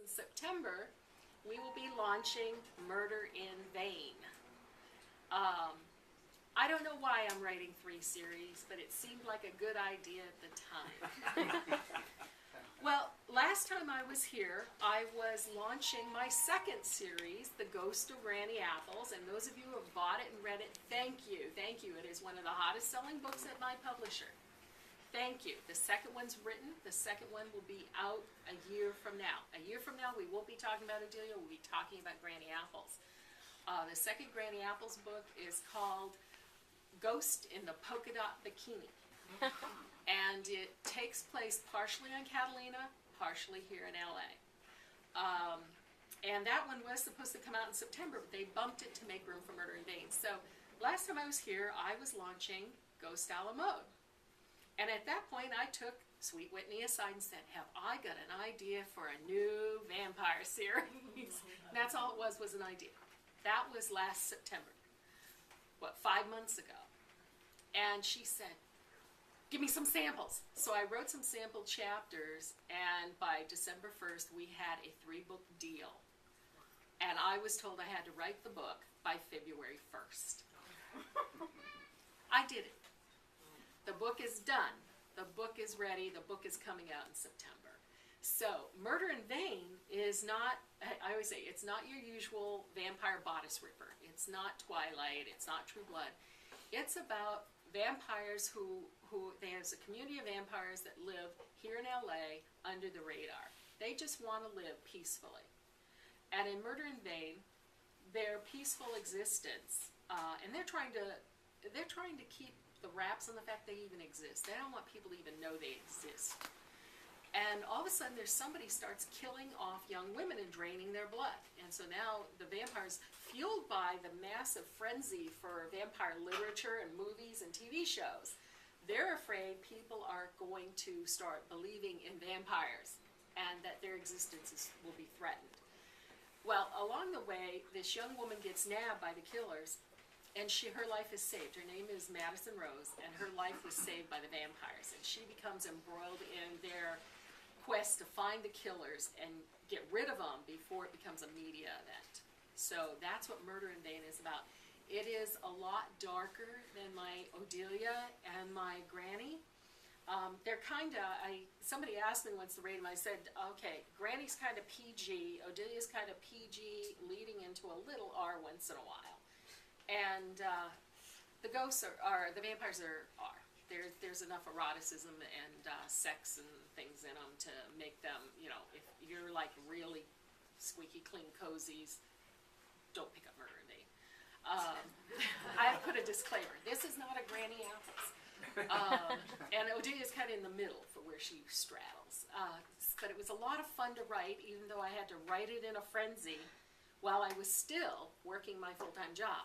In September, we will be launching Murder in Vain. I don't know why I'm writing 3 series, but it seemed like a good idea at the time. Well, last time I was here, I was launching my 2nd series, The Ghost of Granny Apples, and those of you who have bought it and read it, thank you, thank you. It is one of the hottest selling books at my publisher. Thank you. The 2nd one's written. The 2nd one will be out a year from now. A year from now, we won't be talking about Adelia. We'll be talking about Granny Apples. The 2nd Granny Apples book is called Ghost in the Polka Dot Bikini. And it takes place partially on Catalina, partially here in LA. And that one was supposed to come out in September, but they bumped it to make room for Murder in Vain. So last time I was here, I was launching Ghost a la mode. And at that point, I took Sweet Whitney aside and said, have I got an idea for a new vampire series? And that's all it was an idea. That was last September. What, 5 months ago. And she said, give me some samples. So I wrote some sample chapters, and by December 1st, we had a 3-book deal. And I was told I had to write the book by February 1st. I did it. The book is done. The book is ready. The book is coming out in September. So, Murder in Vain is not, I always say, it's not your usual vampire bodice ripper. It's not Twilight. It's not True Blood. It's about vampires who there's a community of vampires that live here in LA under the radar. They just want to live peacefully. And in Murder in Vain, their peaceful existence, and they're trying to keep the raps on the fact they even exist. They don't want people to even know they exist. And all of a sudden, there's somebody starts killing off young women and draining their blood. And so now the vampires, fueled by the massive frenzy for vampire literature and movies and TV shows, they're afraid people are going to start believing in vampires and that their existences will be threatened. Well, along the way, this young woman gets nabbed by the killers, and her life is saved. Her name is Madison Rose, and her life was saved by the vampires. And she becomes embroiled in their quest to find the killers and get rid of them before it becomes a media event. So that's what Murder in Vain is about. It is a lot darker than my Odelia and my Granny. They're kind of, somebody asked me once to rate them. I said, okay, Granny's kind of PG, Odelia's kind of PG, leading into a little R once in a while. And the ghosts the vampires are. There's enough eroticism and sex and things in them to make them, you know, if you're like really squeaky clean cozies, don't pick up Murder in Vain. I put a disclaimer. This is not a Granny Apples. And Odelia's kind of in the middle for where she straddles. But it was a lot of fun to write, even though I had to write it in a frenzy while I was still working my full-time job.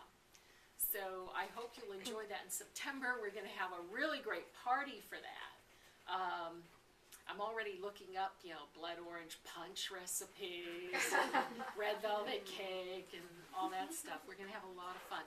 So I hope you'll enjoy that in September. We're going to have a really great party for that. I'm already looking up, you know, blood orange punch recipes, red velvet cake, and all that stuff. We're going to have a lot of fun.